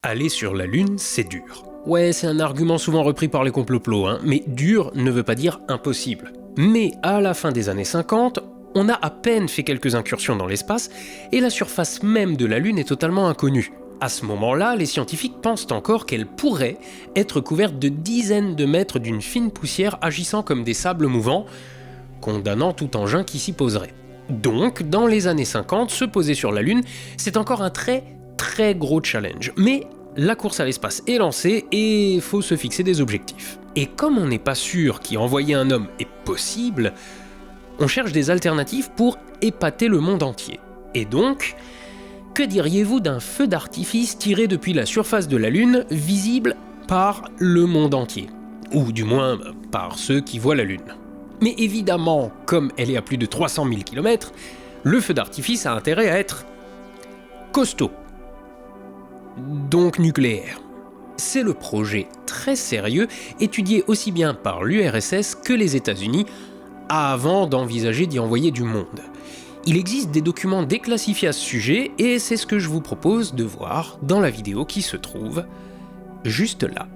Aller sur la Lune, c'est dur. Ouais, c'est un argument souvent repris par les complots, mais dur ne veut pas dire impossible. Mais à la fin des années 50, on a à peine fait quelques incursions dans l'espace et la surface même de la Lune est totalement inconnue. À ce moment-là, les scientifiques pensent encore qu'elle pourrait être couverte de dizaines de mètres d'une fine poussière agissant comme des sables mouvants, condamnant tout engin qui s'y poserait. Donc, dans les années 50, se poser sur la Lune, c'est encore un très gros challenge. Mais la course à l'espace est lancée et il faut se fixer des objectifs. Et comme on n'est pas sûr qu'y envoyer un homme est possible, on cherche des alternatives pour épater le monde entier. Et donc, que diriez-vous d'un feu d'artifice tiré depuis la surface de la Lune, visible par le monde entier? Ou du moins, par ceux qui voient la Lune. Mais évidemment, comme elle est à plus de 300 000 km, le feu d'artifice a intérêt à être costaud. Donc nucléaire. C'est le projet très sérieux étudié aussi bien par l'URSS que les États-Unis avant d'envisager d'y envoyer du monde. Il existe des documents déclassifiés à ce sujet et c'est ce que je vous propose de voir dans la vidéo qui se trouve juste là.